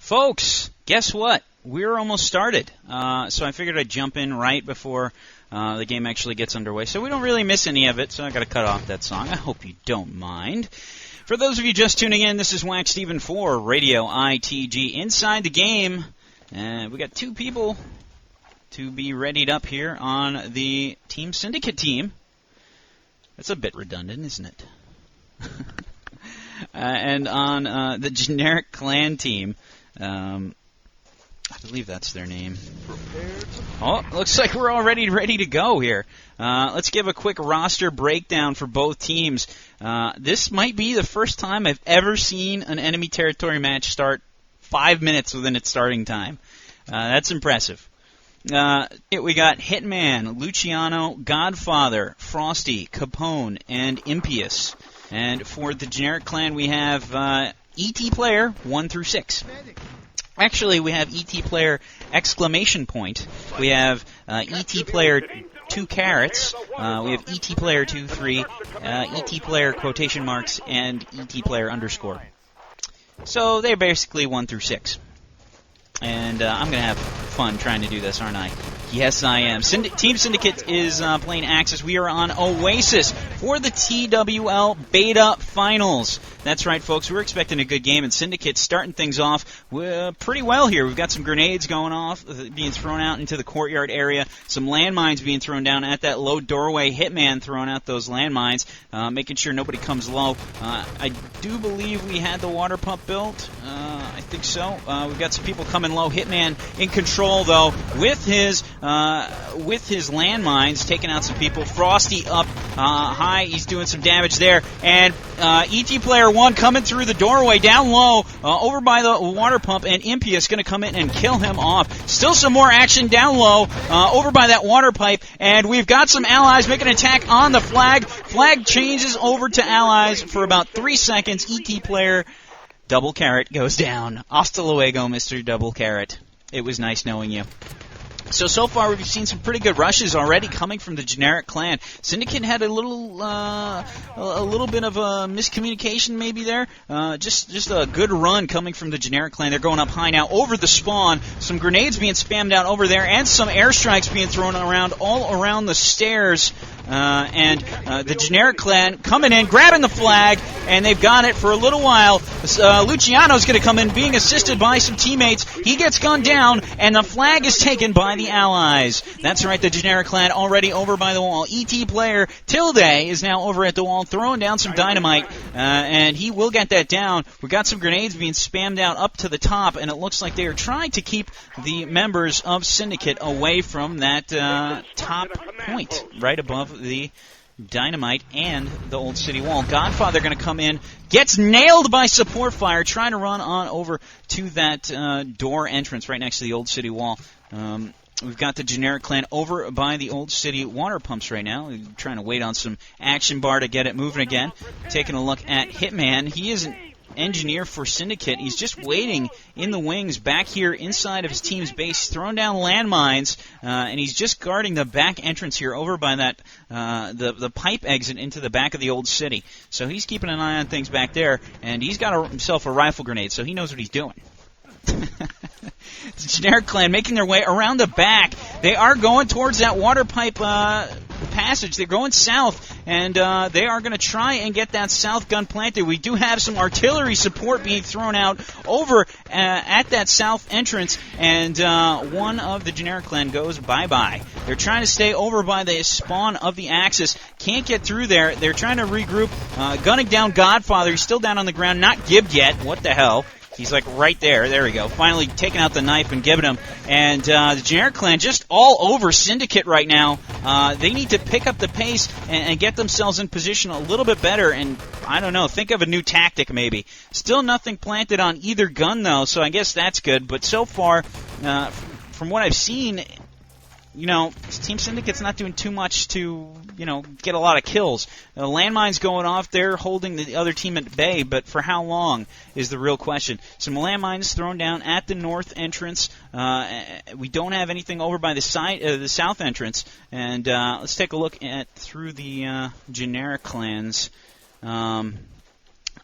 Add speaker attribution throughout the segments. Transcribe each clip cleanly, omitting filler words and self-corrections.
Speaker 1: Folks, guess what? We're almost started, so I figured I'd jump in right before the game actually gets underway, so we don't really miss any of it, so I got to cut off that song. I hope you don't mind. For those of you just tuning in, this is WaCKSteVeN for Radio ITG. Inside the game, we got two people to be readied up here on the Team Syndicate team. That's a bit redundant, isn't it? And on the generic clan team, I believe that's their name. Oh, looks like we're already ready to go here. Let's give a quick roster breakdown for both teams. This might be the first time I've ever seen an enemy territory match start 5 minutes within its starting time. That's impressive. We got Hitman, Luciano, Godfather, Frosty, Capone, and Impious. And for the generic clan, we have ET player 1 through 6. Actually, we have ET player exclamation point. We have ET player 2 carrots. We have ET player 2, 3, ET player quotation marks, and ET player underscore. So they're basically 1 through 6. And I'm going to have fun trying to do this, aren't I? Yes, I am. Team Syndicate is playing Axis. We are on Oasis for the TWL Beta Finals. That's right, folks. We're expecting a good game, and Syndicate's starting things off pretty well here. We've got some grenades going off, being thrown out into the courtyard area, some landmines being thrown down at that low doorway. Hitman throwing out those landmines, making sure nobody comes low. I do believe we had the water pump built. I think so. We've got some people coming low. Hitman in control, though, with his landmines, taking out some people. Frosty up high. He's doing some damage there. And ET Player 1 coming through the doorway, down low, over by the water pump, and Impious going to come in and kill him off. Still some more action down low, over by that water pipe, and we've got some allies making an attack on the flag. Flag changes over to allies for about 3 seconds. ET Player Double Carrot goes down. Hasta luego, Mr. Double Carrot. It was nice knowing you. So far we've seen some pretty good rushes already coming from the generic clan. Syndicate had a little bit of a miscommunication maybe there. Just a good run coming from the generic clan. They're going up high now over the spawn. Some grenades being spammed out over there, and some airstrikes being thrown around all around the stairs. And the generic clan coming in, grabbing the flag, and they've got it for a little while. Luciano's going to come in, being assisted by some teammates. He gets gunned down, and the flag is taken by the allies. That's right, the generic clan already over by the wall. ET player Tilde is now over at the wall, throwing down some dynamite, and he will get that down. We've got some grenades being spammed out up to the top, and it looks like they are trying to keep the members of Syndicate away from that top point, right above the dynamite and the old city wall. Godfather going to come in, gets nailed by support fire, trying to run on over to that door entrance right next to the old city wall. We've got the generic clan over by the old city water pumps right now. We're trying to wait on some action bar to get it moving again. Taking a look at Hitman. He is an engineer for Syndicate. He's just waiting in the wings back here inside of his team's base, throwing down landmines, and he's just guarding the back entrance here over by that the pipe exit into the back of the old city. So he's keeping an eye on things back there, and he's got himself a rifle grenade, so he knows what he's doing. The generic clan making their way around the back. They are going towards that water pipe passage. They're going south, and they are going to try and get that south gun planted. We do have some artillery support being thrown out over at that south entrance, and one of the generic clan goes bye-bye. They're trying to stay over by the spawn of the Axis. Can't get through there. They're trying to regroup. Gunning down Godfather. He's still down on the ground. Not gibbed yet. What the hell? He's like right there. There we go. Finally taking out the knife and giving him. And the generic clan just all over Syndicate right now. They need to pick up the pace and get themselves in position a little bit better. And I don't know, think of a new tactic maybe. Still nothing planted on either gun though, so I guess that's good. But so far, from what I've seen, you know, Team Syndicate's not doing too much to, you know, get a lot of kills. Landmines going off, they're holding the other team at bay, but for how long is the real question. Some landmines thrown down at the north entrance. We don't have anything over by the side, the south entrance. And let's take a look at through the generic clans.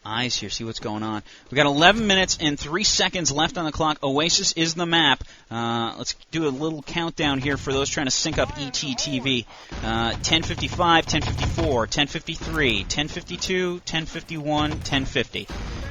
Speaker 1: eyes here, see what's going on. We've got 11 minutes and 3 seconds left on the clock. Oasis is the map. Let's do a little countdown here for those trying to sync up ETTV. 10:55, 10:54, 10:53, 10:52, 10:51, 10:50.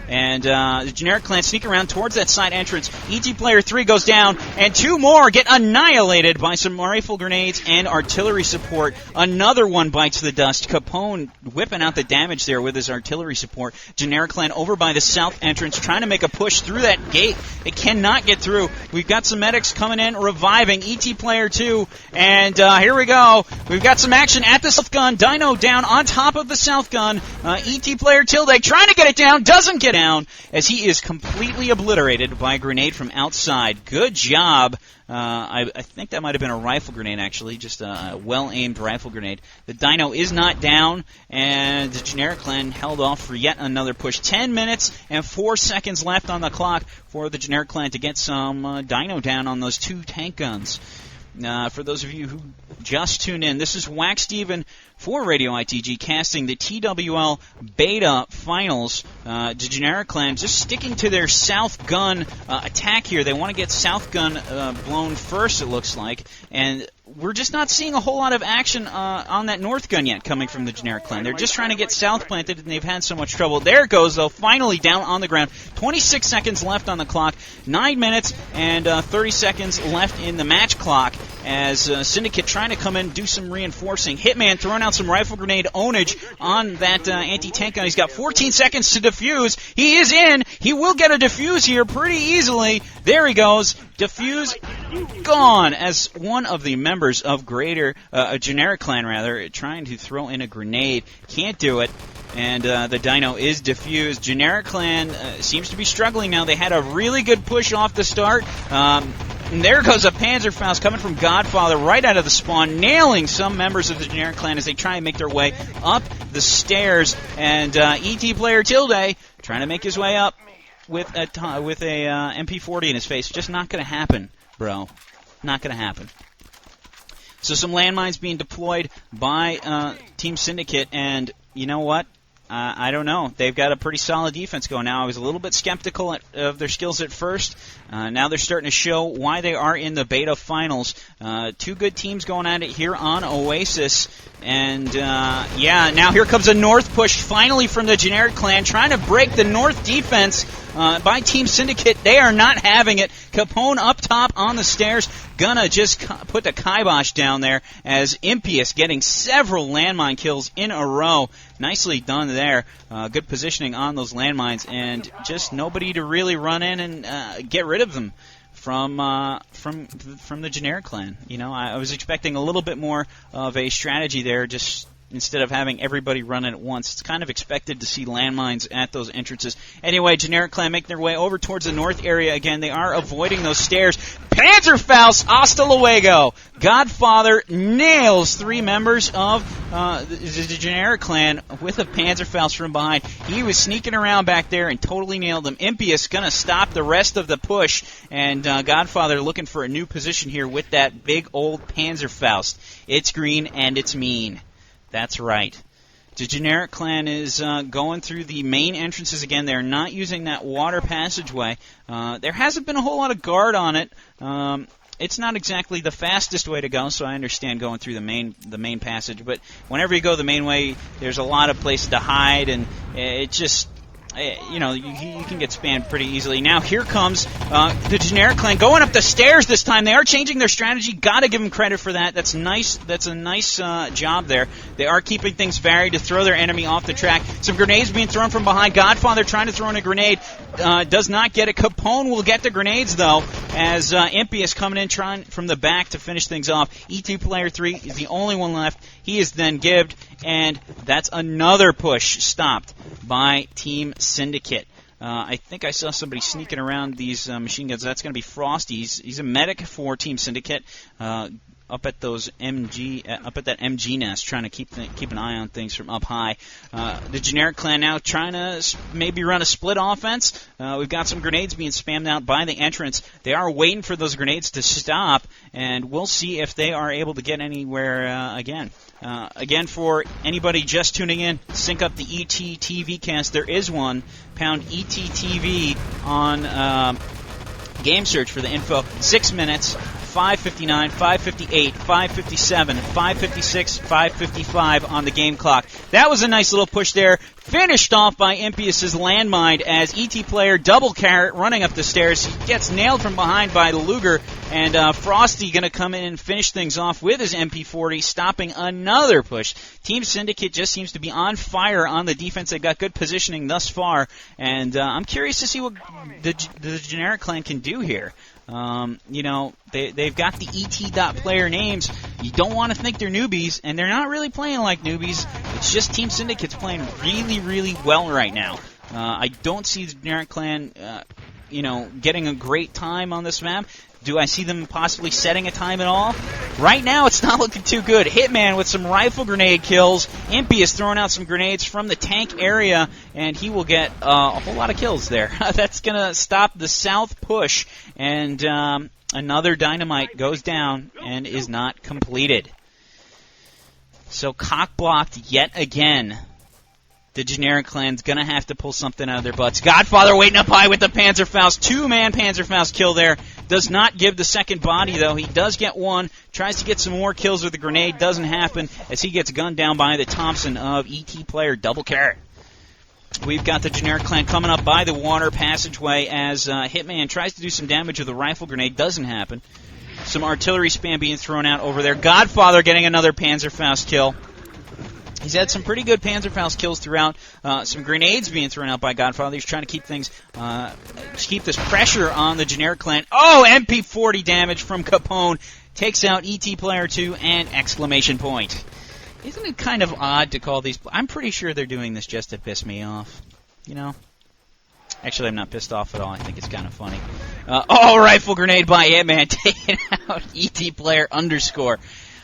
Speaker 1: And the Generic Clan sneak around towards that side entrance. ET player 3 goes down, and 2 more get annihilated by some rifle grenades and artillery support. Another one bites the dust. Capone whipping out the damage there with his artillery support. Generic Clan over by the south entrance, trying to make a push through that gate. They cannot get through. We've got some medics coming in, reviving ET player 2, and here we go. We've got some action at the south gun. Dino down on top of the south gun. ET player Tilde trying to get it down, doesn't get down as he is completely obliterated by a grenade from outside. Good job. I think that might have been a rifle grenade, actually, just a well-aimed rifle grenade. The Dino is not down, and the Generic Clan held off for yet another push. 10 minutes and 4 seconds left on the clock for the Generic Clan to get some Dino down on those 2 tank guns. For those of you who just tuned in, this is WaCKSteVeN for Radio ITG, casting the TWL Beta Finals. The Generic Clan just sticking to their south gun attack here. They want to get south gun blown first, it looks like, and we're just not seeing a whole lot of action on that north gun yet coming from the Generic Clan. They're just trying to get south planted, and they've had so much trouble. There it goes, though, finally down on the ground. 26 seconds left on the clock, 9 minutes and 30 seconds left in the match clock as Syndicate trying to come in, do some reinforcing. Hitman throwing out some rifle grenade ownage on that anti-tank gun. He's got 14 seconds to defuse. He is in. He will get a defuse here pretty easily. There he goes. Defuse gone as one of the members of a Generic Clan, rather, trying to throw in a grenade. Can't do it. And the Dino is defused. Generic Clan seems to be struggling now. They had a really good push off the start. And there goes a Panzerfaust coming from Godfather right out of the spawn, nailing some members of the Generic Clan as they try and make their way up the stairs. And ET player Tilde trying to make his way up with a MP40 in his face. Just not going to happen, bro. Not going to happen. So some landmines being deployed by Team Syndicate, and you know what? I don't know. They've got a pretty solid defense going now. I was a little bit skeptical of their skills at first. Now they're starting to show why they are in the beta finals. 2 good teams going at it here on Oasis. And, yeah, now here comes a north push finally from the Generic Clan, trying to break the north defense by Team Syndicate. They are not having it. Capone up top on the stairs, gonna just put the kibosh down there as Impious getting several landmine kills in a row. Nicely done there. Good positioning on those landmines, and just nobody to really run in and get rid of them from the Generic Clan. You know, I was expecting a little bit more of a strategy there, just instead of having everybody run it at once. It's kind of expected to see landmines at those entrances. Anyway, Generic Clan making their way over towards the north area again. They are avoiding those stairs. Panzerfaust, hasta luego. Godfather nails 3 members of the Generic Clan with a Panzerfaust from behind. He was sneaking around back there and totally nailed them. Impious going to stop the rest of the push, and Godfather looking for a new position here with that big old Panzerfaust. It's green and it's mean. That's right. The Generic Clan is going through the main entrances again. They're not using that water passageway. There hasn't been a whole lot of guard on it. It's not exactly the fastest way to go, so I understand going through the main passage. But whenever you go the main way, there's a lot of places to hide, and it just, you know, you can get spammed pretty easily. Now here comes the Generic Clan going up the stairs this time. They are changing their strategy. Got to give them credit for that. That's nice. That's a nice job there. They are keeping things varied to throw their enemy off the track. Some grenades being thrown from behind. Godfather trying to throw in a grenade. Does not get it. Capone will get the grenades, though, as Impious coming in trying from the back to finish things off. ET player 3 is the only one left. He is then gibbed, and that's another push stopped by Team Syndicate. I think I saw somebody sneaking around these machine guns. That's going to be Frosty. He's a medic for Team Syndicate. up at those up at that MG nest, trying to keep an eye on things from up high. The generic clan now trying to maybe run a split offense. We've got some grenades being spammed out by the entrants. They are waiting for those grenades to stop, and we'll see if they are able to get anywhere again. Again, for anybody just tuning in, sync up the ET TV cast. There is one. Pound ET TV on game search for the info. 6 minutes, 5:59, 5:58, 5:57, 5:56, 5:55 on the game clock. That was a nice little push there. Finished off by Impious's landmine as ET player Double Carrot running up the stairs. He gets nailed from behind by the Luger, and Frosty going to come in and finish things off with his MP40, stopping another push. Team Syndicate just seems to be on fire on the defense. They've got good positioning thus far, and I'm curious to see what the generic clan can do here. They've got the ET.player names. You don't want to think they're newbies, and they're not really playing like newbies. It's just Team Syndicate's playing really, really well right now. I don't see the generic clan, getting a great time on this map. Do I see them possibly setting a time at all? Right now, it's not looking too good. Hitman with some rifle grenade kills. Impy is throwing out some grenades from the tank area, and he will get a whole lot of kills there. That's going to stop the south push, and another dynamite goes down and is not completed. So cock-blocked yet again. The generic clan's going to have to pull something out of their butts. Godfather waiting up high with the Panzerfaust. 2-man Panzerfaust kill there. Does not give the second body, though. He does get one. Tries to get some more kills with a grenade. Doesn't happen as he gets gunned down by the Thompson of ET player Double Carrot. We've got the generic clan coming up by the water passageway as Hitman tries to do some damage with a rifle grenade. Doesn't happen. Some artillery spam being thrown out over there. Godfather getting another Panzerfaust kill. He's had some pretty good Panzerfaust kills throughout. Some grenades being thrown out by Godfather. He's trying to keep things, keep this pressure on the generic clan. Oh, MP40 damage from Capone. Takes out ET Player 2 and exclamation point. Isn't it kind of odd to call these... I'm pretty sure they're doing this just to piss me off. Actually, I'm not pissed off at all. I think it's kind of funny. Rifle grenade by Hitman. Taking out ET Player _.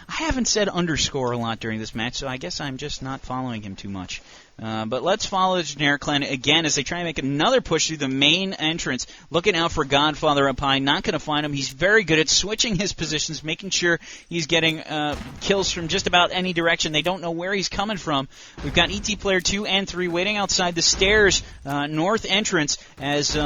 Speaker 1: I haven't said underscore a lot during this match, so I guess I'm just not following him too much. But let's follow the generic clan again as they try and make another push through the main entrance. Looking out for Godfather up high. Not going to find him. He's very good at switching his positions, making sure he's getting kills from just about any direction. They don't know where he's coming from. We've got ET Player 2 and 3 waiting outside the stairs, north entrance, as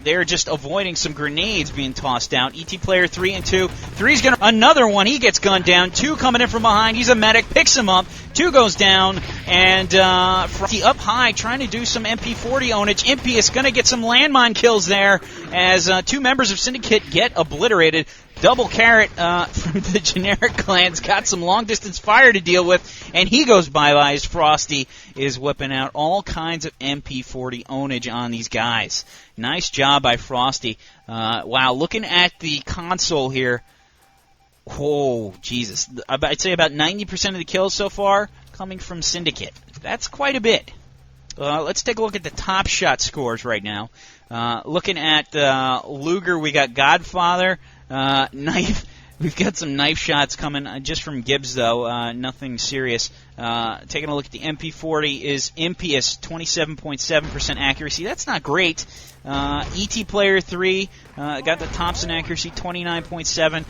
Speaker 1: they're just avoiding some grenades being tossed out. ET Player 3 and 2. 3's going to... Another one. He gets gunned down. 2 coming in from behind. He's a medic. Picks him up. 2 goes down. And Frosty up high trying to do some MP40 ownage. Impy is going to get some landmine kills there as 2 members of Syndicate get obliterated. Double Carrot from the generic clan's got some long-distance fire to deal with, and he goes bye-bye as Frosty is whipping out all kinds of MP40 ownage on these guys. Nice job by Frosty. Wow, looking at the console here, oh, Jesus. I'd say about 90% of the kills so far coming from Syndicate. That's quite a bit. Let's take a look at the top shot scores right now. Looking at Luger, we got Godfather. Knife. We've got some knife shots coming just from Gibbs, though. Nothing serious. Taking a look at the MP40 is Impious, 27.7% accuracy. That's not great. ET Player 3 got the Thompson accuracy, 29.7.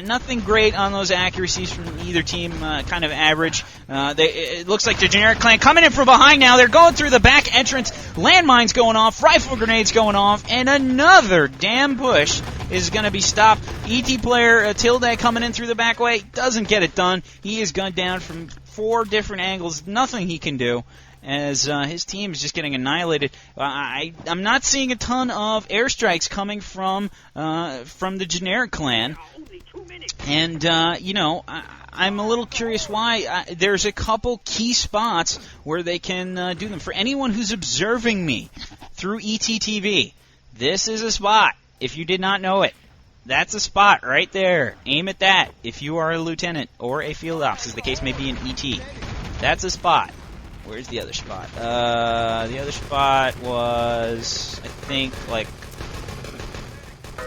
Speaker 1: Nothing great on those accuracies from either team, kind of average. It looks like the generic clan coming in from behind now. They're going through the back entrance. Landmines going off, rifle grenades going off, and another damn push is going to be stopped. ET Player Tilde coming in through the back way. Doesn't get it done. He is gunned down from 4 different angles. Nothing he can do, as his team is just getting annihilated. I'm not seeing a ton of airstrikes coming from the generic clan, and I'm a little curious why. There's a couple key spots where they can do them. For anyone who's observing me through ETTV, this is a spot. If you did not know it, that's a spot right there. Aim at that if you are a lieutenant or a field ops, as the case may be in ET. That's a spot. Where's the other spot? The other spot was, I think, like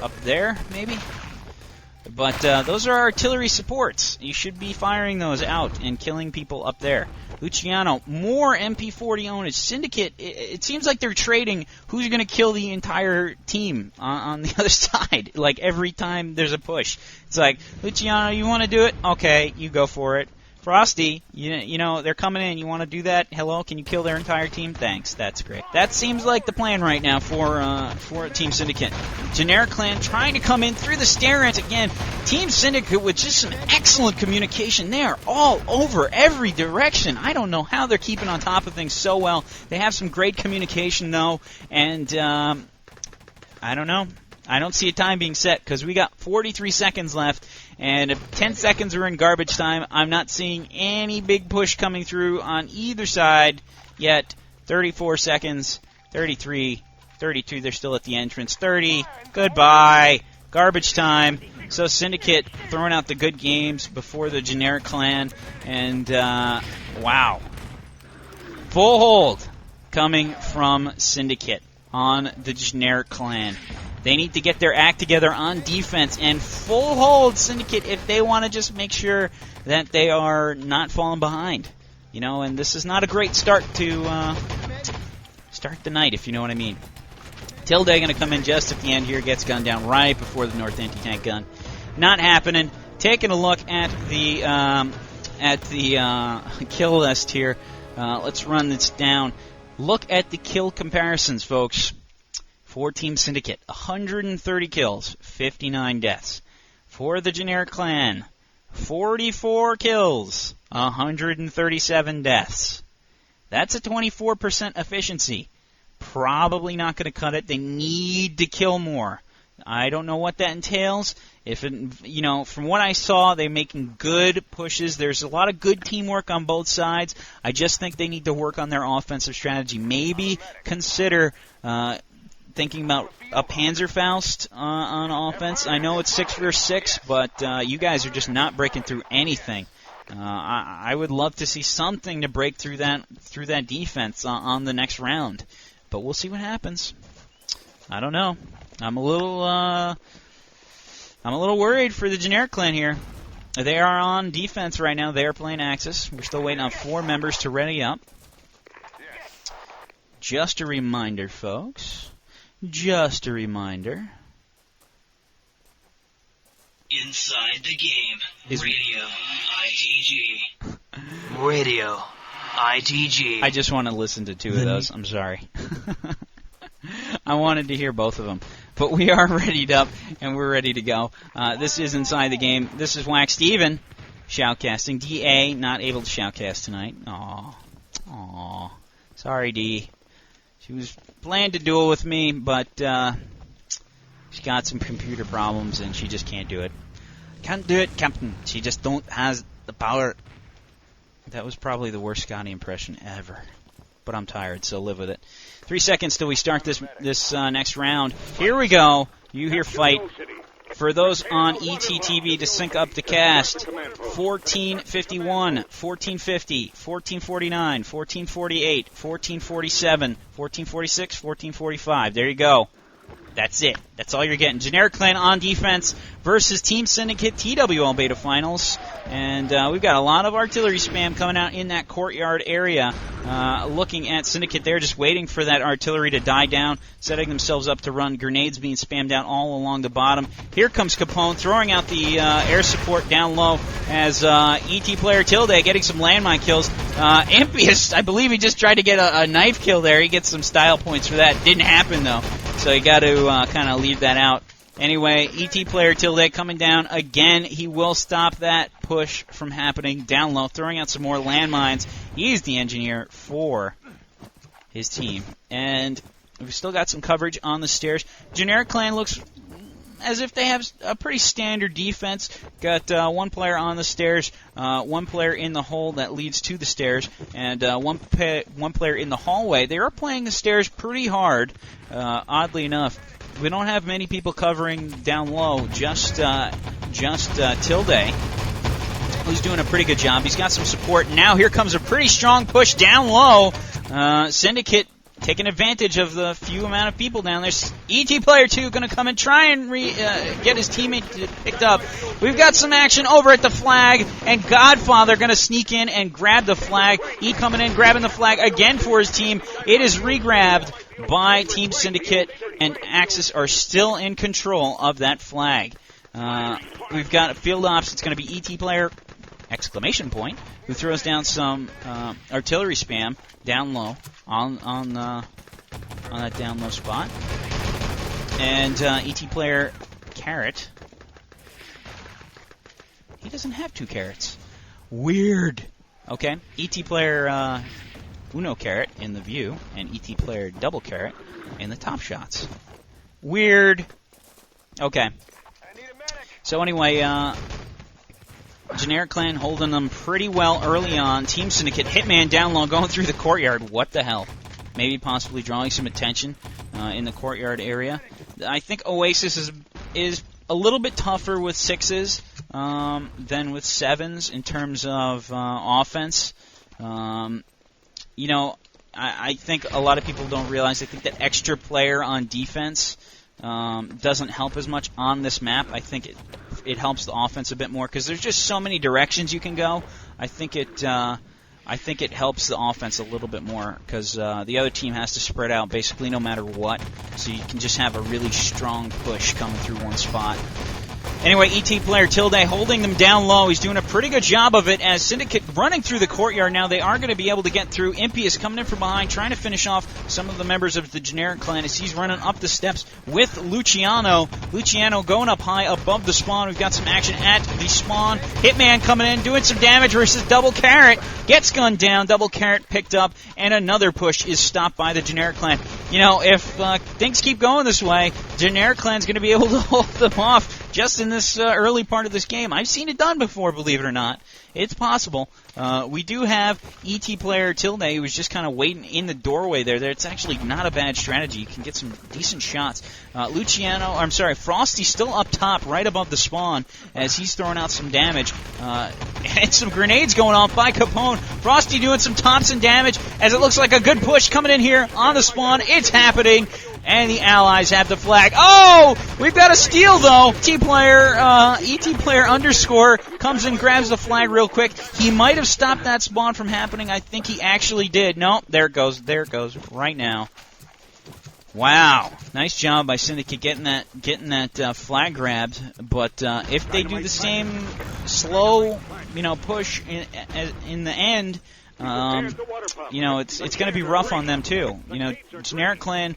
Speaker 1: up there, maybe? I But those are artillery supports. You should be firing those out and killing people up there. Luciano, more MP40 ownage. Syndicate, it seems like they're trading who's going to kill the entire team on the other side. Like every time there's a push. It's like, Luciano, you want to do it? Okay, you go for it. Frosty, you know, they're coming in. You want to do that? Hello, can you kill their entire team? Thanks, that's great. That seems like the plan right now for Team Syndicate. Generic Clan trying to come in through the stair ends again. Team Syndicate with just some excellent communication. They are all over every direction. I don't know how they're keeping on top of things so well. They have some great communication, though, and I don't know. I don't see a time being set because we got 43 seconds left, and if 10 seconds are in garbage time, I'm not seeing any big push coming through on either side yet. 34 seconds, 33, 32, they're still at the entrance, 30, goodbye, garbage time. So Syndicate throwing out the good games before the Generic Clan, and wow. Full hold coming from Syndicate on the Generic Clan. They need to get their act together on defense and full hold Syndicate if they want to just make sure that they are not falling behind. You know, and this is not a great start to start the night, if you know what I mean. Tilde going to come in just at the end here, gets gunned down right before the North anti-tank gun. Not happening. Taking a look at the kill list here. Let's run this down. Look at the kill comparisons, folks. For Team Syndicate, 130 kills, 59 deaths. For the Generic Clan, 44 kills, 137 deaths. That's a 24% efficiency. Probably not going to cut it. They need to kill more. I don't know what that entails. If it, you know, from what I saw, they're making good pushes. There's a lot of good teamwork on both sides. I just think they need to work on their offensive strategy. Maybe consider thinking about a Panzerfaust on offense. I know it's 6 versus 6, but you guys are just not breaking through anything. I would love to see something to break through that defense on the next round, but we'll see what happens. I don't know. I'm a little worried for the Generic Clan here. They are on defense right now. They are playing Axis. We're still waiting on 4 members to ready up. Just a reminder, folks. Just a reminder.
Speaker 2: Inside the game. Radio ITG. Radio ITG.
Speaker 1: I just want to listen to 2 of those. I'm sorry. I wanted to hear both of them. But we are readied up, and we're ready to go. This is Inside the Game. This is WaCKSteVeN shoutcasting. DA not able to shoutcast tonight. Aw. Sorry, D. She was planning to duel with me, but she got some computer problems, and she just can't do it. Can't do it, Captain. She just don't has the power. That was probably the worst Scotty impression ever. But I'm tired, so live with it. 3 seconds till we start this next round. Here we go. You hear fight. For those on ETTV to sync up the cast, 1451, 1450, 1449, 1448, 1447, 1446, 1445. There you go. That's it. That's all you're getting. Generic Clan on defense versus Team Syndicate TWL Beta Finals. And we've got a lot of artillery spam coming out in that courtyard area. Looking at Syndicate, they're just waiting for that artillery to die down, setting themselves up to run. Grenades being spammed out all along the bottom. Here comes Capone throwing out the air support down low as ET player Tilde getting some landmine kills. Impious, I believe he just tried to get a knife kill there. He gets some style points for that. Didn't happen, though. So you got to kind of leave that out. Anyway, ET player Tilde coming down again. He will stop that push from happening down low, throwing out some more landmines. He's the engineer for his team. And we've still got some coverage on the stairs. Generic Clan looks as if they have a pretty standard defense. Got 1 player on the stairs, 1 player in the hole that leads to the stairs, and one player in the hallway. They are playing the stairs pretty hard, oddly enough. We don't have many people covering down low, just Tilde, who's doing a pretty good job. He's got some support. Now here comes a pretty strong push down low. Syndicate taking advantage of the few amount of people down there. ET Player 2 going to come and try and get his teammate picked up. We've got some action over at the flag, and Godfather going to sneak in and grab the flag. E coming in, grabbing the flag again for his team. It is regrabbed by Team Syndicate, and Axis are still in control of that flag. We've got a field ops. It's going to be ET Player, exclamation point, who throws down some artillery spam down low on that down low spot. And ET Player Carrot, he doesn't have 2 carrots. Weird. Okay, ET Player Uno Carrot in the view, and ET Player Double Carrot in the top shots. Weird. Okay. So anyway, Generic Clan holding them pretty well early on. Team Syndicate, Hitman down low, going through the courtyard. What the hell? Maybe possibly drawing some attention in the courtyard area. I think Oasis is a little bit tougher with 6s than with 7s in terms of offense. You know, I think a lot of people don't realize. I think that extra player on defense doesn't help as much on this map. I think it helps the offense a bit more because there's just so many directions you can go. I think it helps the offense a little bit more because the other team has to spread out basically no matter what, so you can just have a really strong push coming through one spot. Anyway, ET Player Tilde holding them down low. He's doing a pretty good job of it as Syndicate running through the courtyard now. They are going to be able to get through. Impious coming in from behind, trying to finish off some of the members of the Generic Clan as he's running up the steps with Luciano. Luciano going up high above the spawn. We've got some action at the spawn. Hitman coming in, doing some damage versus Double Carrot. Gets gunned down. Double Carrot picked up, and another push is stopped by the Generic Clan. You know, if things keep going this way, Generic Clan's going to be able to hold them off just in this early part of this game. I've seen it done before, believe it or not. It's possible. We do have ET Player Tilde, who was just kind of waiting in the doorway there. It's actually not a bad strategy. You can get some decent shots. Frosty's still up top, right above the spawn, as he's throwing out some damage. And some grenades going off by Capone. Frosty doing some Thompson damage, as it looks like a good push coming in here on the spawn. It's happening. And the Allies have the flag. Oh! We've got a steal, though. ET Player underscore comes and grabs the flag real quick. He might have stopped that spawn from happening. I think he actually did. No, there it goes. There it goes right now. Wow. Nice job by Syndicate getting that flag grabbed. But if they do the same slow, push in the end, it's going to be rough on them too. Generic Clan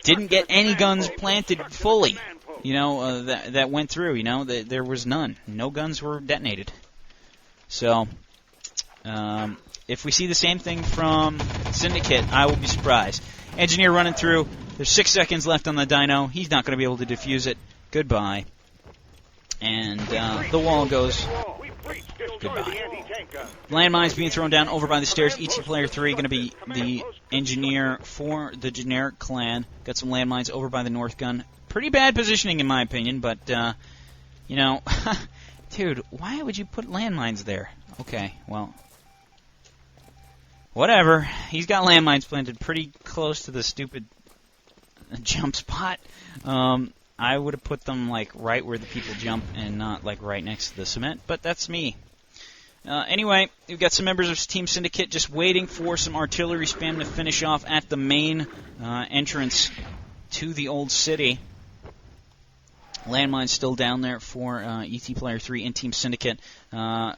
Speaker 1: didn't get any guns planted fully. That went through. There was none. No guns were detonated. So, if we see the same thing from Syndicate, I will be surprised. Engineer running through. There's 6 seconds left on the dyno. He's not going to be able to defuse it. Goodbye. And the wall goes. Goodbye. Landmines being thrown down over by the stairs. ET Player 3 going to be the engineer for the Generic Clan. Got some landmines over by the north gun. Pretty bad positioning in my opinion, but, dude, why would you put landmines there? Okay, well, whatever. He's got landmines planted pretty close to the stupid jump spot. I would have put them, right where the people jump and not, right next to the cement, but that's me. Anyway, we've got some members of Team Syndicate just waiting for some artillery spam to finish off at the main entrance to the old city. Landmine still down there for ET Player 3 and Team Syndicate.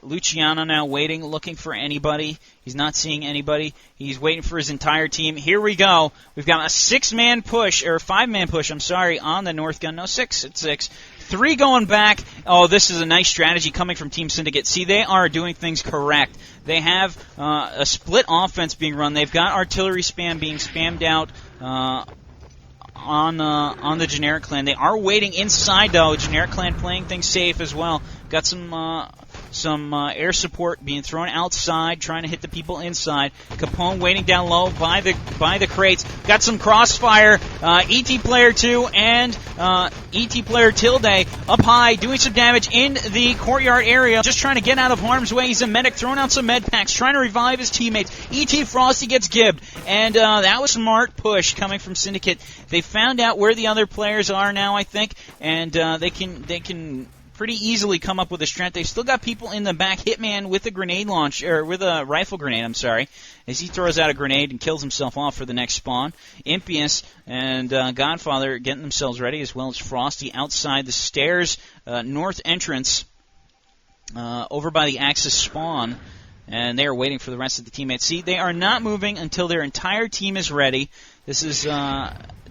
Speaker 1: Luciano now waiting, looking for anybody. He's not seeing anybody. He's waiting for his entire team. Here we go. We've got a 5-man push, on the north gun. No, 6. It's 6. 3 going back. Oh, this is a nice strategy coming from Team Syndicate. See, they are doing things correct. They have a split offense being run. They've got artillery spam being spammed out on the Generic Clan. They are waiting inside, though. Generic Clan playing things safe as well. Got some some air support being thrown outside, trying to hit the people inside. Capone waiting down low by the crates. Got some crossfire. ET Player 2 and ET Player Tilde up high, doing some damage in the courtyard area. Just trying to get out of harm's way. He's a medic, throwing out some med packs, trying to revive his teammates. ET Frosty gets gibbed, and that was a smart push coming from Syndicate. They found out where the other players are now, I think, and they can pretty easily come up with a strength. They've still got people in the back. Hitman with a grenade launch, or with a rifle grenade, I'm sorry, as he throws out a grenade and kills himself off for the next spawn. Impious and Godfather getting themselves ready, as well as Frosty outside the stairs, north entrance, over by the Axis spawn. And they are waiting for the rest of the teammates. See, they are not moving until their entire team is ready. This is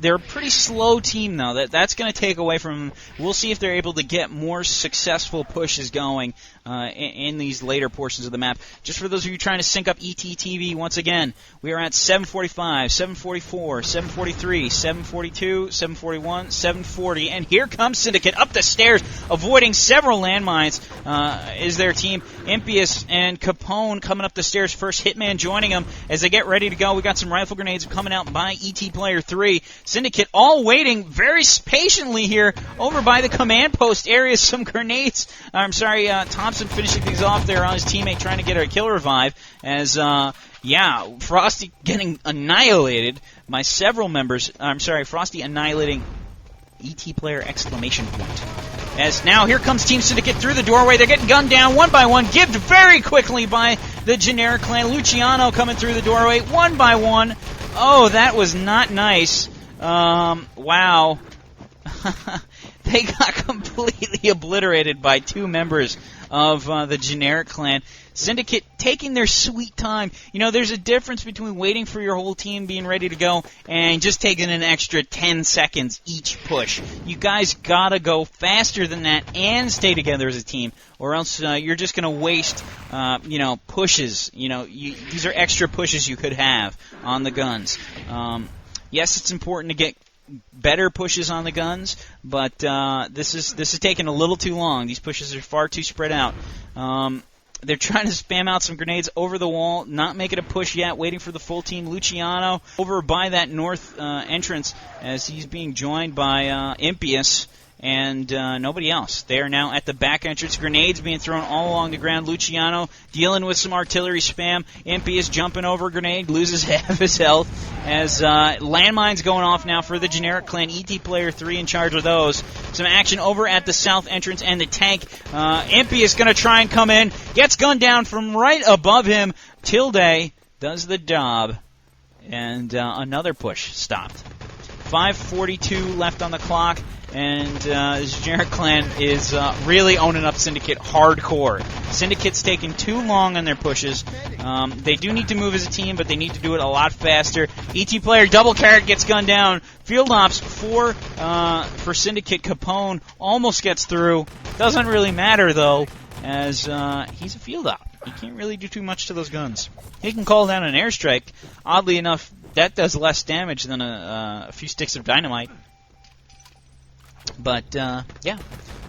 Speaker 1: they're a pretty slow team, though. That's going to take away from them. We'll see if they're able to get more successful pushes going in these later portions of the map. Just for those of you trying to sync up ETTV, once again, we are at 745, 744, 743, 742, 741, 740, and here comes Syndicate up the stairs, avoiding several landmines. Is their team. Impious and Capone coming up the stairs first. Hitman joining them as they get ready to go. We got some rifle grenades coming out by ET Player 3. Syndicate all waiting very patiently here over by the command post area. Some grenades. I'm sorry, Thompson finishing things off there on his teammate trying to get a kill revive as, Frosty getting annihilated by several members. I'm sorry, Frosty annihilating ET Player exclamation point. As now here comes Team Syndicate through the doorway. They're getting gunned down one by one, gibbed very quickly by the generic clan. Luciano coming through the doorway one by one. Oh, that was not nice. Wow. They got completely obliterated by two members of the generic clan. Syndicate taking their sweet time. You know, there's a difference between waiting for your whole team being ready to go and just taking an extra 10 seconds each push. You guys gotta go faster than that and stay together as a team, or else you're just gonna waste, pushes. These are extra pushes you could have on the guns. Yes, it's important to get better pushes on the guns, but this is taking a little too long. These pushes are far too spread out. They're trying to spam out some grenades over the wall, not making a push yet, waiting for the full team. Luciano over by that north entrance as he's being joined by Impious and nobody else. They are now at the back entrance. Grenades being thrown all along the ground. Luciano dealing with some artillery spam. Impious jumping over a grenade, loses half his health as landmines going off now for the generic clan. ET Player 3 in charge of those. Some action over at the south entrance and the tank. Impious going to try and come in. Gets gunned down from right above him. Tilde does the job. And another push stopped. 5:42 left on the clock. And this generic clan is really owning up Syndicate hardcore. Syndicate's taking too long on their pushes. They do need to move as a team, but they need to do it a lot faster. ET Player double carrot gets gunned down. Field ops for Syndicate. Capone almost gets through. Doesn't really matter though, as he's a field op. He can't really do too much to those guns. He can call down an airstrike. Oddly enough, that does less damage than a few sticks of dynamite. But, yeah.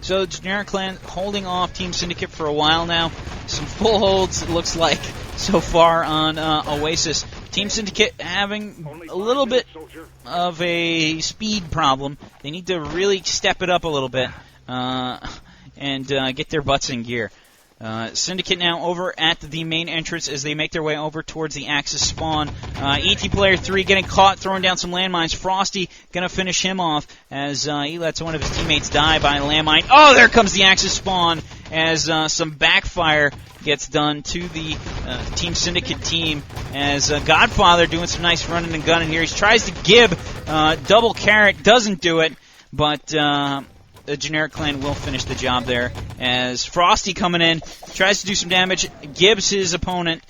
Speaker 1: So, generic clan holding off Team Syndicate for a while now. Some full holds, it looks like, so far on Oasis. Team Syndicate having a little bit of a speed problem. They need to really step it up a little bit and get their butts in gear. Syndicate now over at the main entrance as they make their way over towards the Axis spawn. ET Player 3 getting caught, throwing down some landmines. Frosty going to finish him off as he lets one of his teammates die by a landmine. Oh, there comes the Axis spawn as some backfire gets done to the Team Syndicate team as Godfather doing some nice running and gunning here. He tries to gib double carrot, doesn't do it, but the generic clan will finish the job there as Frosty coming in, tries to do some damage, gibs his opponent.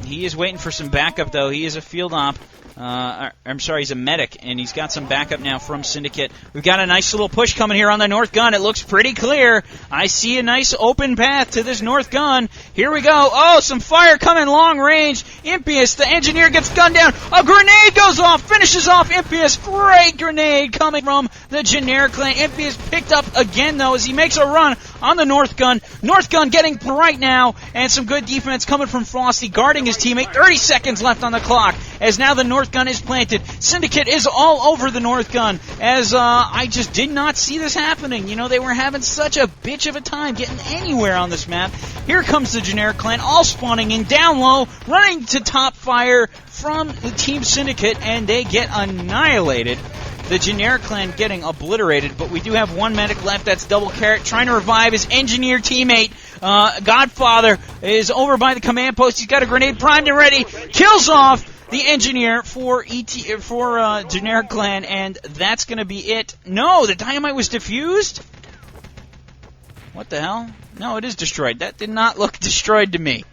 Speaker 1: He is waiting for some backup, though. He is a field op I'm sorry, he's a medic, and he's got some backup now from Syndicate. We've got a nice little push coming here on the north gun. It looks pretty clear. I see a nice open path to this north gun. Here we go. Oh, some fire coming long range. Impious, the engineer, gets gunned down. A grenade goes off, finishes off Impious. Great grenade coming from the generic clan. Impious picked up again, though, as he makes a run on the north gun. North gun getting right now, and some good defense coming from Frosty, guarding his teammate. 30 seconds left on the clock, as now the north gun is planted. Syndicate is all over the north gun, as I just did not see this happening. You know, they were having such a bitch of a time getting anywhere on this map. Here comes the generic clan, all spawning in down low, running to top fire from the Team Syndicate, and they get annihilated. The generic clan getting obliterated, but we do have one medic left. That's Double Carrot trying to revive his engineer teammate. Godfather is over by the command post. He's got a grenade primed and ready. Kills off the engineer for generic clan, and that's going to be it. No, the dynamite was defused? What the hell? No, it is destroyed. That did not look destroyed to me.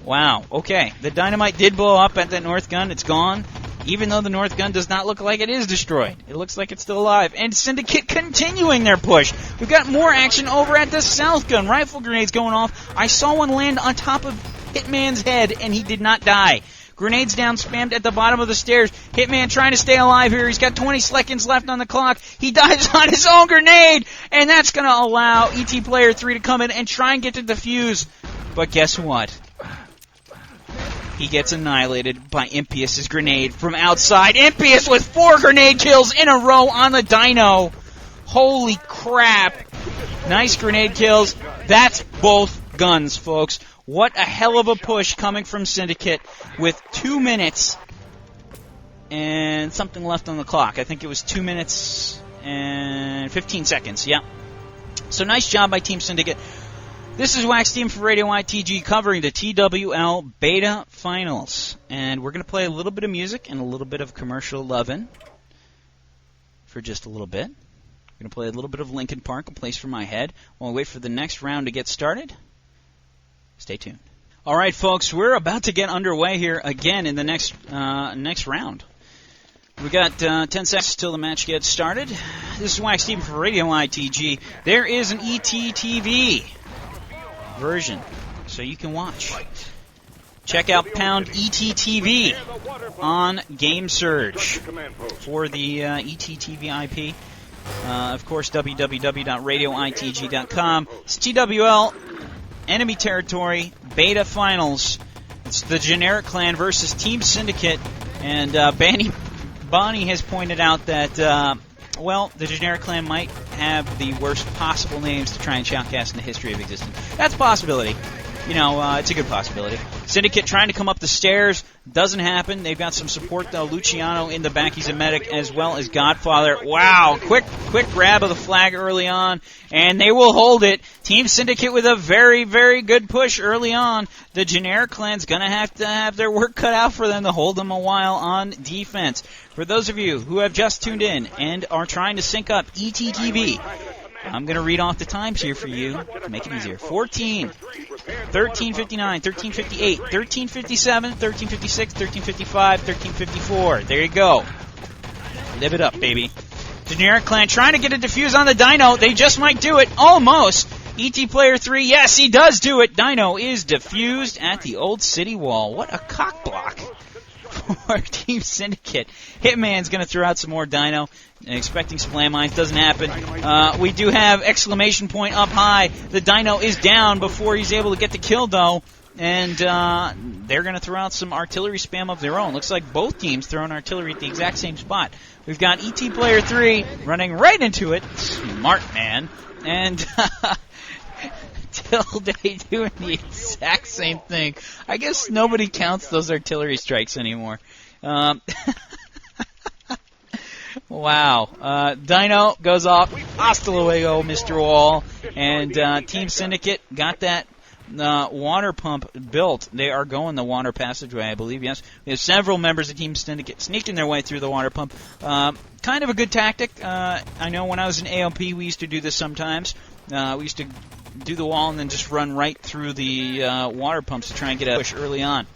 Speaker 1: Wow, okay. The dynamite did blow up at that north gun. It's gone. Even though the north gun does not look like it is destroyed. It looks like it's still alive. And Syndicate continuing their push. We've got more action over at the south gun. Rifle grenades going off. I saw one land on top of Hitman's head, and he did not die. Grenades down, spammed at the bottom of the stairs. Hitman trying to stay alive here. He's got 20 seconds left on the clock. He dies on his own grenade, and that's going to allow ET Player 3 to come in and try and get to defuse. But guess what? He gets annihilated by Impious's grenade from outside. Impious with 4 grenade kills in a row on the Dino. Holy crap. Nice grenade kills. That's both guns, folks. What a hell of a push coming from Syndicate with 2 minutes and something left on the clock. I think it was 2 minutes and 15 seconds. Yeah. So nice job by Team Syndicate. This is WaCKSteVeN for Radio ITG covering the TWL Beta Finals. And we're going to play a little bit of music and a little bit of commercial lovin' for just a little bit. We're going to play a little bit of Linkin Park, A Place for My Head, while we wait for the next round to get started. Stay tuned. All right, folks, we're about to get underway here again in the next round. We got 10 seconds till the match gets started. This is WaCKSteVeN for Radio ITG. There is an ETTV version, so you can watch. Check out pound ETTV on GameSurge for the ETTV IP. Of course, www.radioitg.com. It's TWL Enemy Territory Beta Finals. It's the generic clan versus Team Syndicate, and Bonnie has pointed out that well, the generic clan might have the worst possible names to try and shoutcast in the history of existence. That's a possibility. You know, it's a good possibility. Syndicate trying to come up the stairs. Doesn't happen. They've got some support, though. Luciano in the back. He's a medic, as well as Godfather. Wow, quick grab of the flag early on, and they will hold it. Team Syndicate with a very, very good push early on. The generic clan's going to have their work cut out for them to hold them a while on defense. For those of you who have just tuned in and are trying to sync up ETTV, I'm going to read off the times here for you to make it easier. 14, 13:59, 13:58, 13:57, 13:56, 13:55, 13:54. There you go. Live it up, baby. Generic clan trying to get a defuse on the Dino. They just might do it. Almost. ET Player 3, yes, he does do it. Dino is defused at the old city wall. What a cock block for Team Syndicate. Hitman's going to throw out some more Dino, expecting some landmines. Doesn't happen. We do have exclamation point up high. The Dino is down before he's able to get the kill, though. And they're going to throw out some artillery spam of their own. Looks like both teams throwing artillery at the exact same spot. We've got ET Player 3 running right into it. Smart man. And Tilde doing the exact same thing. I guess nobody counts those artillery strikes anymore. Wow. Dino goes off. Hasta luego, Mr. Wall. And Team Syndicate got that water pump built. They are going the water passageway, I believe, yes. We have several members of Team Syndicate sneaking their way through the water pump. Kind of a good tactic. I know when I was in ALP, we used to do this sometimes. We used to do the wall and then just run right through the water pumps to try and get a push early on.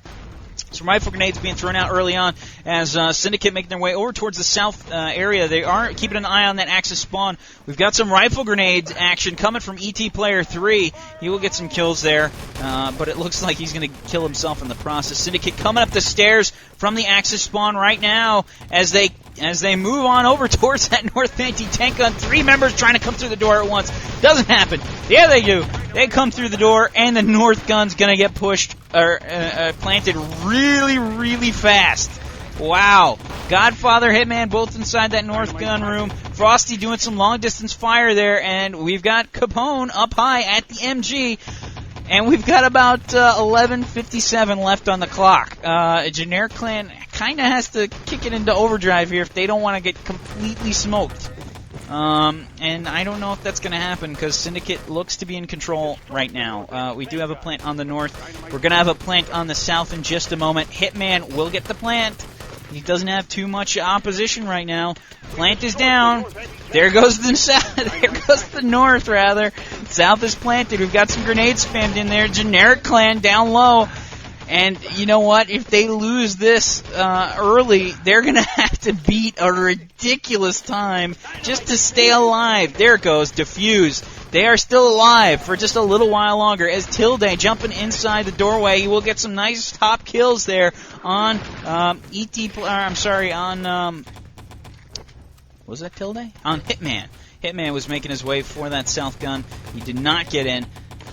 Speaker 1: Some rifle grenades being thrown out early on as Syndicate making their way over towards the south area. They are keeping an eye on that Axis spawn. We've got some rifle grenades action coming from ET Player 3. He will get some kills there, but it looks like he's going to kill himself in the process. Syndicate coming up the stairs from the Axis spawn right now as they move on over towards that north anti-tank gun. 3 members trying to come through the door at once. Doesn't happen. Yeah, they do. They come through the door, and the north gun's going to get pushed or planted really, really fast. Wow. Godfather, Hitman, both inside that north gun room. Frosty doing some long-distance fire there, and we've got Capone up high at the MG. And we've got about 11:57 left on the clock. Generic Clan kind of has to kick it into overdrive here if they don't want to get completely smoked. And I don't know if that's going to happen because Syndicate looks to be in control right now. We do have a plant on the north. We're going to have a plant on the south in just a moment. Hitman will get the plant. He doesn't have too much opposition right now. Plant is down. There goes the south. There goes the north, rather. South is planted. We've got some grenades spammed in there. Generic Clan down low. And you know what? If they lose this early, they're going to have to beat a ridiculous time just to stay alive. There it goes. Defuse. They are still alive for just a little while longer as Tilde jumping inside the doorway. He will get some nice top kills there on was that Tilde? On Hitman. Hitman was making his way for that south gun. He did not get in.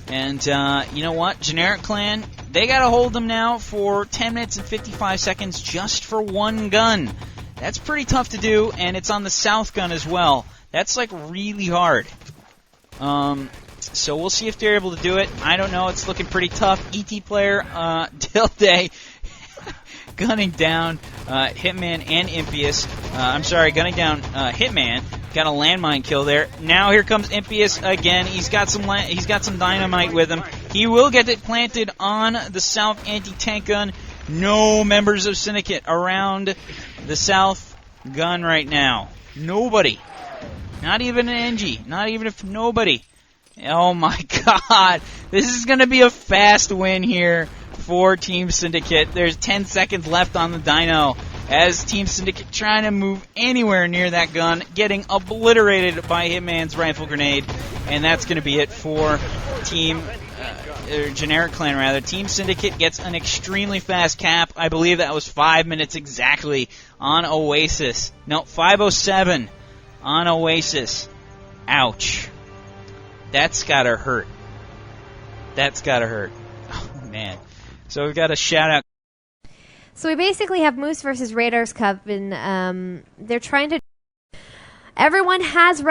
Speaker 1: And you know what? Generic Clan, they got to hold them now for 10 minutes and 55 seconds just for one gun. That's pretty tough to do, and it's on the south gun as well. That's like really hard. So we'll see if they're able to do it. I don't know. It's looking pretty tough. ET Player, Tilde, gunning down Hitman and Impious. Gunning down Hitman. Got a landmine kill there. Now here comes Impious again. He's got some dynamite with him. He will get it planted on the south anti-tank gun. No members of Syndicate around the south gun right now. Nobody. Not even an NG. Not even if nobody. Oh my god. This is going to be a fast win here for Team Syndicate. There's 10 seconds left on the dyno as Team Syndicate trying to move anywhere near that gun, getting obliterated by Hitman's rifle grenade. And that's going to be it for Generic Clan, rather. Team Syndicate gets an extremely fast cap. I believe that was 5 minutes exactly on Oasis. No, 5:07 on Oasis. Ouch. That's gotta hurt. That's gotta hurt. Oh, man. So we've got a shout-out.
Speaker 3: So we basically have Moose versus Raiders Cup, and they're trying to... Everyone has...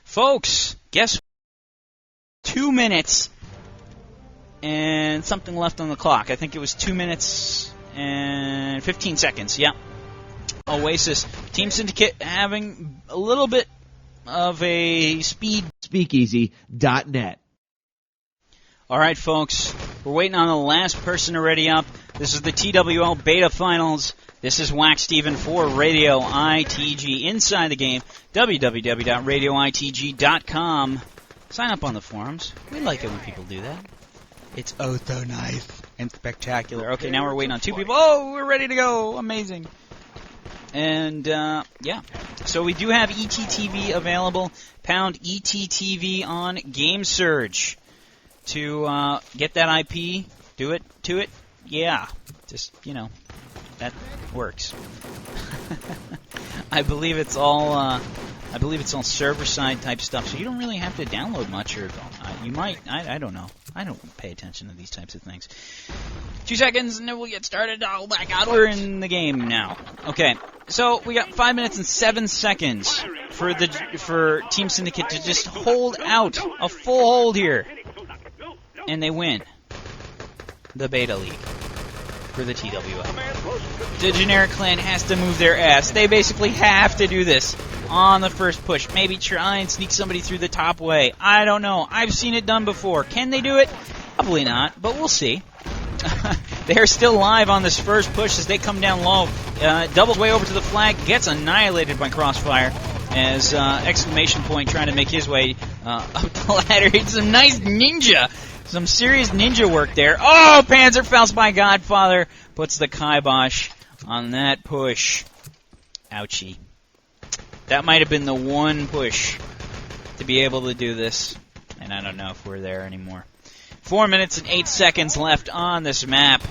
Speaker 1: Folks, guess what? 2 minutes and something left on the clock. I think it was 2 minutes and 15 seconds. Yeah. Oasis. Team Syndicate having a little bit of a speed.
Speaker 4: Speakeasy.net.
Speaker 1: All right, folks. We're waiting on the last person to ready up. This is the TWL Beta Finals. This is WaCKSteVeN for Radio ITG. Inside the game, www.radioitg.com. Sign up on the forums. We like it when people do that. It's oh so nice and spectacular. Okay, now we're waiting on 2 people. Oh, we're ready to go. Amazing. And, yeah. So we do have ETTV available. Pound ETTV on GameSurge to get that IP. Do it to it. Yeah. Just, that works. I believe it's all server-side type stuff, so you don't really have to download much, or you might. I don't know. I don't pay attention to these types of things. 2 seconds, and then we'll get started. Oh my god, we're in the game now. Okay, so we got 5 minutes and 7 seconds for Team Syndicate to just hold out a full hold here, and they win the Beta League for the TWL. The Generic Clan has to move their ass. They basically have to do this on the first push. Maybe try and sneak somebody through the top way. I don't know. I've seen it done before. Can they do it? Probably not, but we'll see. They're still live on this first push as they come down low. Doubles way over to the flag. Gets annihilated by Crossfire as exclamation point trying to make his way up the ladder. It's a nice ninja Some serious ninja work there. Oh, Panzerfaust by Godfather puts the kibosh on that push. Ouchie. That might have been the one push to be able to do this. And I don't know if we're there anymore. 4 minutes and 8 seconds left on this map.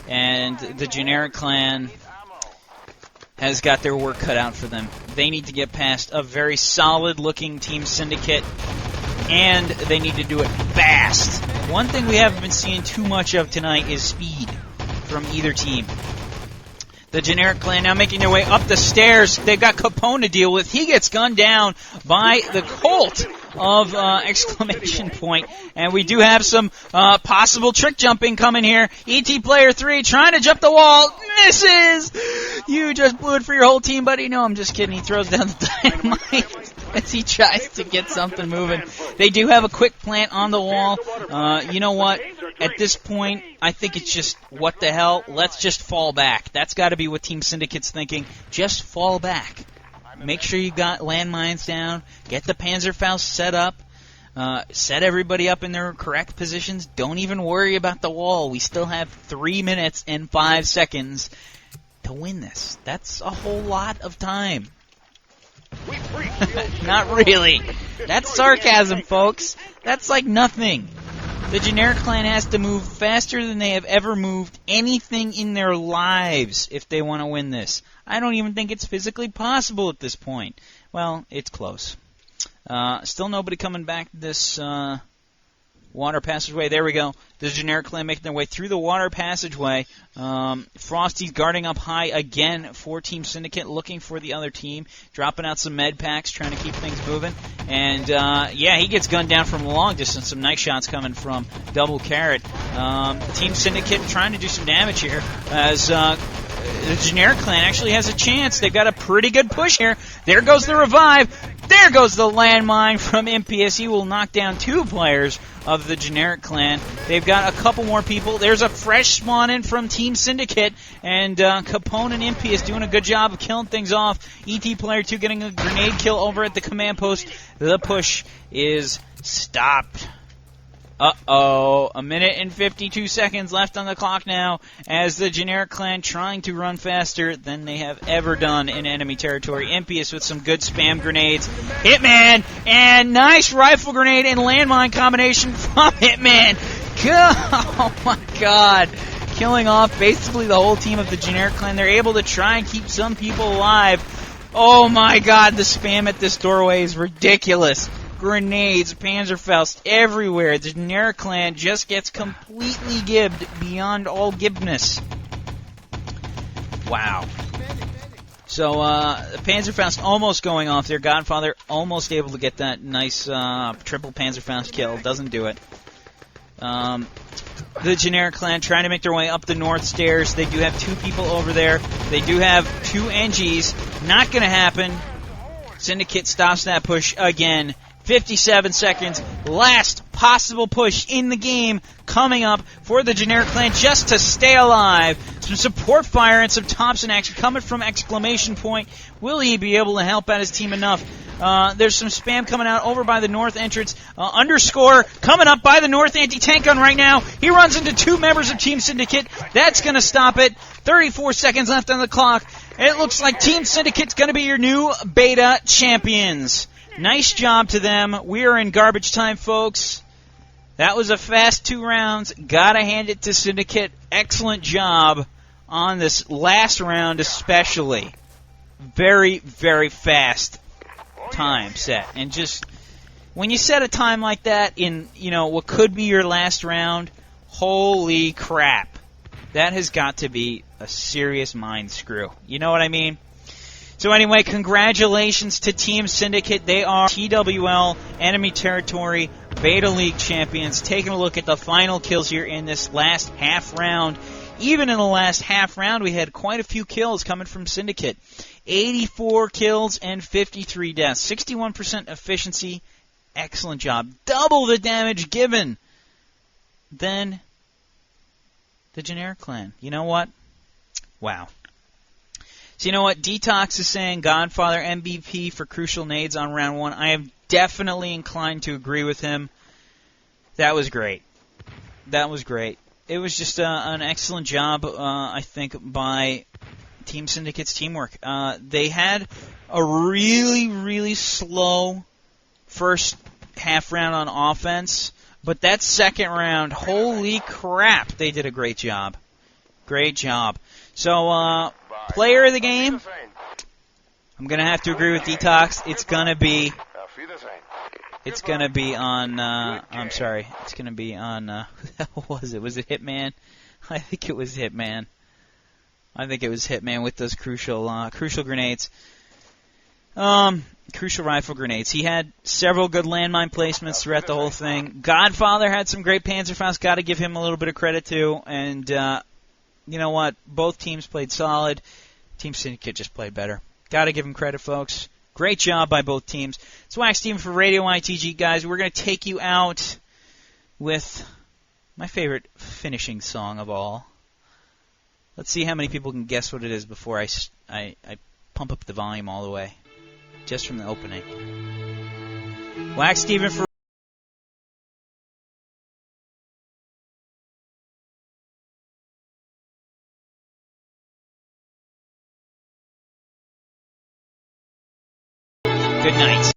Speaker 1: And the generic clan has got their work cut out for them. They need to get past a very solid-looking Team Syndicate, and they need to do it fast. One thing we haven't been seeing too much of tonight is speed from either team. The generic clan now making their way up the stairs. They've got Capone to deal with. He gets gunned down by the Colt of exclamation point. And we do have some possible trick jumping coming here. ET Player 3 trying to jump the wall. Misses! You just blew it for your whole team, buddy. No, I'm just kidding. He throws down the dynamite as he tries to get something moving. They do have a quick plant on the wall. You know what? At this point, I think it's just, what the hell? Let's just fall back. That's got to be what Team Syndicate's thinking. Just fall back. Make sure you got landmines down. Get the Panzerfaust set up. Set everybody up in their correct positions. Don't even worry about the wall. We still have 3 minutes and 5 seconds to win this. That's a whole lot of time. Not really. That's sarcasm, folks. That's like nothing. The generic clan has to move faster than they have ever moved anything in their lives if they want to win this. I don't even think it's physically possible at this point. Well, it's close. Still nobody coming back this water passageway. There we go. The generic clan making their way through the water passageway. Frosty's guarding up high again for Team Syndicate, looking for the other team, dropping out some med packs, trying to keep things moving. And yeah, he gets gunned down from a long distance. Some nice shots coming from Double Carrot. Team Syndicate trying to do some damage here as the generic clan actually has a chance. They've got a pretty good push here. There goes the revive. There goes the landmine from Impious. He will knock down 2 players of the generic clan. They've got a couple more people. There's a fresh spawn in from Team Syndicate, and Capone and Impious doing a good job of killing things off. ET Player 2 getting a grenade kill over at the command post. The push is stopped. Uh-oh, 1 minute and 52 seconds left on the clock now as the generic clan trying to run faster than they have ever done in enemy territory. Impious with some good spam grenades. Hitman, and nice rifle grenade and landmine combination from Hitman. Oh my god. Killing off basically the whole team of the generic clan. They're able to try and keep some people alive. Oh my god, the spam at this doorway is ridiculous. Grenades, Panzerfaust everywhere. The generic clan just gets completely gibbed beyond all gibbness. Wow. So, the Panzerfaust almost going off there. Godfather almost able to get that nice triple Panzerfaust kill. Doesn't do it. The generic clan trying to make their way up the north stairs. They do have 2 people over there. They do have 2 NGs. Not going to happen. Syndicate stops that push again. 57 seconds, last possible push in the game coming up for the generic clan just to stay alive. Some support fire and some Thompson action coming from exclamation point. Will he be able to help out his team enough? There's some spam coming out over by the north entrance. Underscore coming up by the north anti-tank gun right now. He runs into 2 members of Team Syndicate. That's going to stop it. 34 seconds left on the clock. It looks like Team Syndicate's going to be your new beta champions. Nice job to them. We are in garbage time, folks. That was a fast 2 rounds. Gotta hand it to Syndicate. Excellent job on this last round especially. Very, very fast time set. And just, when you set a time like that in, you know, what could be your last round, holy crap. That has got to be a serious mind screw. You know what I mean? So anyway, congratulations to Team Syndicate. They are TWL Enemy Territory Beta League champions. Taking a look at the final kills here in this last half round. Even in the last half round, we had quite a few kills coming from Syndicate. 84 kills and 53 deaths. 61% efficiency. Excellent job. Double the damage given than the generic clan. You know what? Wow. So you know what? Detox is saying Godfather MVP for crucial nades on round 1. I am definitely inclined to agree with him. That was great. That was great. It was just an excellent job, I think, by Team Syndicate's teamwork. They had a really, really slow first half round on offense, but that second round, holy crap, they did a great job. Great job. So, player of the game, I'm going to have to agree with Detox. It's going to be on, I'm sorry, it's going to be on, what was it? Was it Hitman? I think it was Hitman. With those crucial grenades. Crucial rifle grenades. He had several good landmine placements throughout the whole thing. Godfather had some great Panzerfaust. Got to give him a little bit of credit too. And you know what? Both teams played solid. Team Syndicate just played better. Got to give him credit, folks. Great job by both teams. It's WaCKSteVeN for Radio ITG, guys. We're going to take you out with my favorite finishing song of all. Let's see how many people can guess what it is before I pump up the volume all the way, just from the opening. WaCKSteVeN for good night.